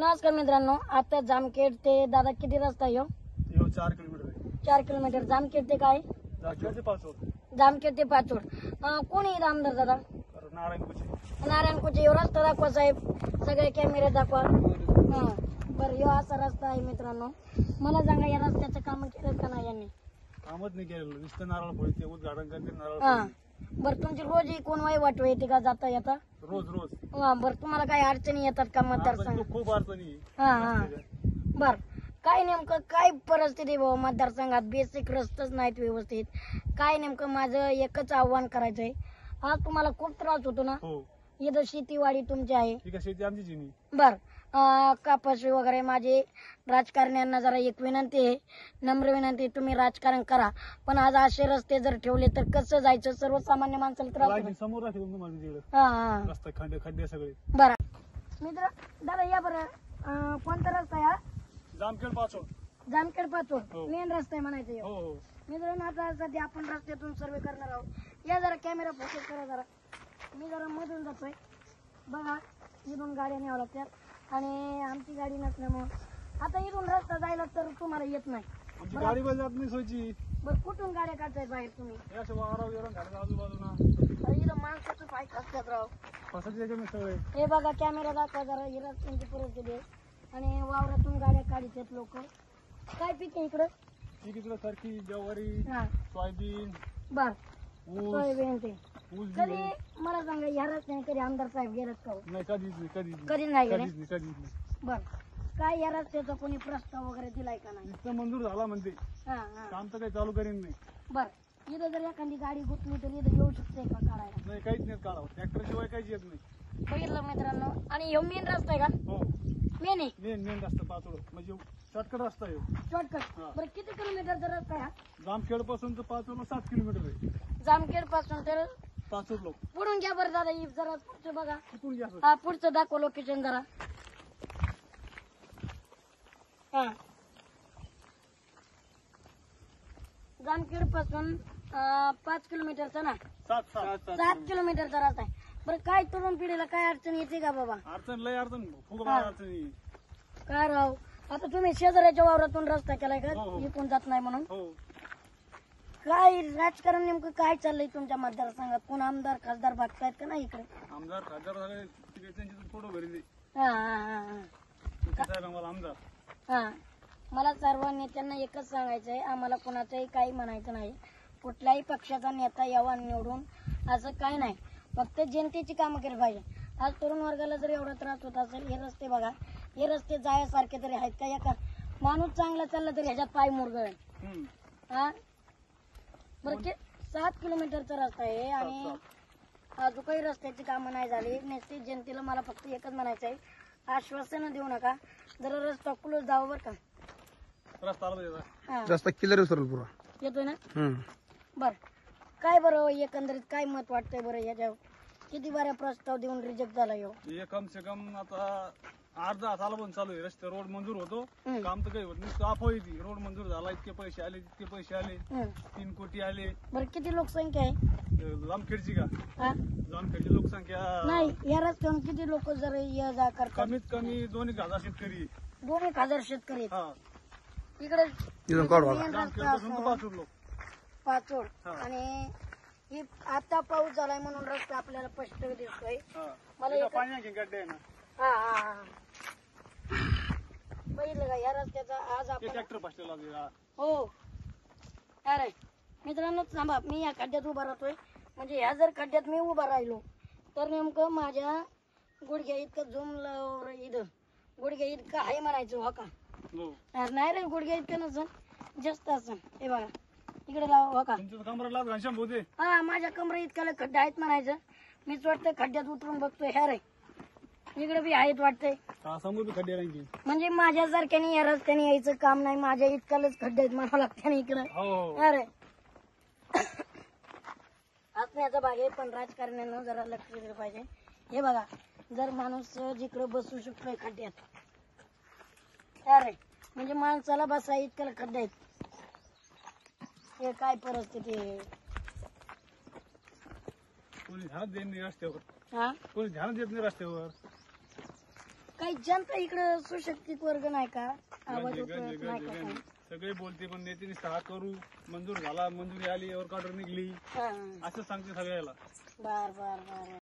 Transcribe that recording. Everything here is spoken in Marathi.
नमस्कार मित्रांनो, आता जामखेड ते दादा किती रस्ता आहे? 4 किलोमीटर 4 किलोमीटर. जामखेड ते काय? जामखेड ते पाचोड. कोणी आमदार दादा? नारायण कुचे. यो रस्ता दाखवा साहेब, सगळे कॅमेरे दाखवा. बरं, यो असा रस्ता आहे मित्रांनो. मला सांगा, या रस्त्याचं काम केलं का नाही यांनी? कामच नाही केलेलं, नुसतं नारळ फोडते, उद्घाटन करते नारळ. बरं, तुमची रोज कोण वाटव येते का जाता येता? रोज रोज. बरं, तुम्हाला काही अडचणी येतात का मतदारसंघ? खूप अडचणी. बर, काय नेमकं काय परिस्थिती भाऊ मतदारसंघात? बेसिक रस्तेच नाहीत व्यवस्थित. काय नेमकं माझं एकच आव्हान करायचंय. आज तुम्हाला खूप त्रास होतो ना? इथं शेतीवाडी तुमची आहे. शेती आमची. बर, कापस वगैरे. माझे राजकारण्यांना जरा एक विनंती आहे, नम्र विनंती आहे, तुम्ही राजकारण करा, पण आज असे रस्ते जर ठेवले तर कसं जायचं? सर्वसामान्य माणसाला त्रास होतो. समोर खड्डे सगळे. बरं मित्र दादा, या बरं, कोणता रस्ता आहे? जामखेड पाचोड. जामखेड पाचोड मेन रस्ता आहे म्हणायचं. मित्रांनो, आता सध्या आपण रस्त्यातून सर्वे करणार आहोत. या जरा कॅमेरा फोकस करा जरा. मी जरा मधून जातोय बघा. इथून गाड्या न्यावं लागतात आणि आमची गाडी नसल्यामुळं आता इथून रस्ता जायला तर तुम्हाला येत नाही. गाडी जात नाही सोयची. बरं, कुठून गाड्या काढताय बाहेर तुम्ही? आजूबाजूला इथं माणसाचं पाय असतात राव. हे बघा, कॅमेरा दाखवा जरा. ही रस्त्यांची परिस्थिती आहे आणि वावरातून गाड्या काढतात लोक. काय पीक आहे इकडं? इकडं सारखी ज्वारी, सोयाबीन. बर, सोयाबीन ते. कधी मला सांगा, या रस्त्याने कधी आमदार साहेब गेलेत का? नाही, कधी नाही गेले. बर, काय या रस्त्याचा कोणी प्रस्ताव वगैरे दिलाय का नाही? मंजूर झाला म्हणते, काम तर काही चालू करेन नाही. बर, इथं जर एखादी गाडी गुतली तर इथं येऊ शकते का काढायला? नाही, काहीच नाही काढावं. ट्रॅक्टर शिवाय काहीच येत नाही. बघितलं मित्रांनो. आणि ह्यो मेन रस्ता आहे का? हो, मेन आहे. मेन रस्ता पाचोड म्हणजे शॉर्टकट रस्ता आहे. शॉर्टकट. बरं, किती किलोमीटरचा रस्ता आहे हा? जामखेड पासून तर पाचोडला 7 किलोमीटर आहे. जामखेड पासून तर पाचोड लोक. पुढून घ्या बरं दादा, जरा पुढचं बघा. कुठून घ्या? हा, पुढचं दाखव लोकेशन जरा. जामखेड पासून 5 किलोमीटरचा ना? 7 किलोमीटरचा रस्ता आहे. बरं, काय तरुण पिढीला काय अडचण येते का बाबा? अडचण लय अडचण, खूप अडचणी. काय राव, आता तुम्ही शेजाऱ्याच्या वावरातून रस्ता केलाय का? इकडून जात नाही म्हणून? काय राजकारण नेमकं काय चाललंय तुमच्या मतदारसंघात? कोण आमदार खासदार बघतायत का नाही इकडे? आमदार खासदार झाले, फोटो भरले. आमदार. मला सर्व नेत्यांना एकच सांगायचंय, आम्हाला कोणाचंही काही म्हणायचं नाही. कुठल्याही पक्षाचा नेता यावा निवडून असं काय नाही, फक्त जनतेची कामं केली पाहिजे. आज तरुण वर्गाला जर एवढा त्रास होत असेल, हे रस्ते बघा. हे रस्ते जायसारखे तरी आहेत का? एका माणूस चांगला चालला तरी ह्याच्यात पाय मुरगळ. बरं, 7 किलोमीटरचा रस्ता आहे आणि अजून काही रस्त्याची कामं नाही झाली. नेते जनतेला मला फक्त एकच म्हणायचं आहे, आश्वासन देऊ नका. जरा रस्ता क्लोज जावं बरं का. रस्ता क्लिअर पुरा येतोय ना? बर, काय बरं एकंदरीत काय मत वाटतंय बरं याच्यावर? किती बऱ्या प्रस्ताव देऊन रिजेक्ट झाला ह्यो? कम से कम आता अर्धा तास पण चालू आहे. रस्ते रोड मंजूर होतो, काम तर काही होत नाही. अफवा येते रोड मंजूर झाला, इतके पैसे आले, तितके पैसे आले, 3 कोटी आले. बरं, किती लोकसंख्या आहे जामखेडची का? जामखेडची लोकसंख्या नाही, या रस्त्यावर किती लोक जर ये जा करतात? कमीत कमी 2,000 शेतकरी. 2,000 शेतकरी इकडे पाचोड. आणि ही आता पाऊस झालाय म्हणून रस्ता आपल्याला स्पष्ट दिसतोय. मला बघितलं का या रस्त्याचा? आज आपण हो. अरे मित्रांनो, थांबा, मी या खड्ड्यात उभा राहतोय. म्हणजे ह्या जर खड्ड्यात मी उभा राहिलो तर नेमकं माझ्या गुडघ्या इतकं झुमलं, इथं गुडघ्या इतकं आहे म्हणायचं. हो का? नाही रे, गुडघ्या इतकं नसन, जास्त असन. हे बघा इकडे लावा. हो का? हा, माझ्या कमरे इतक्याला खड्डे आहेत म्हणायचं. मीच वाटतं खड्ड्यात उतरून बघतोय. ह्या रे, इकडे बी आहेत वाटतंय. म्हणजे माझ्यासारख्याने या रस्त्याने यायचं काम नाही. माझ्या इतक्यालाच खड्डे आहेत म्हणावं लागतं इकडे. अरे असण्याचा भाग आहे, पण राजकारण्यांना जरा लक्ष दिलं पाहिजे. हे बघा, जर माणूस जिकडे बसू शकतोय खड्ड्यात, अरे म्हणजे माणसाला बसा इतक्याला खड्डे आहेत. हे काय परिस्थिती आहे? कोणी ध्यान देत नाही रस्त्यावर. हा, कोणी ध्यान देत नाही रस्त्यावर. काही जनता इकडं सुशिक्षित वर्ग नाही का आवाज गंजे उठवत गंजे नाही गंजे का गंजे काही? सगळे बोलते पण नेते सहा करू मंजूर झाला मंजुरी आली वर काढून निघली हा. असं सांगते सगळ्याला. बर बर बर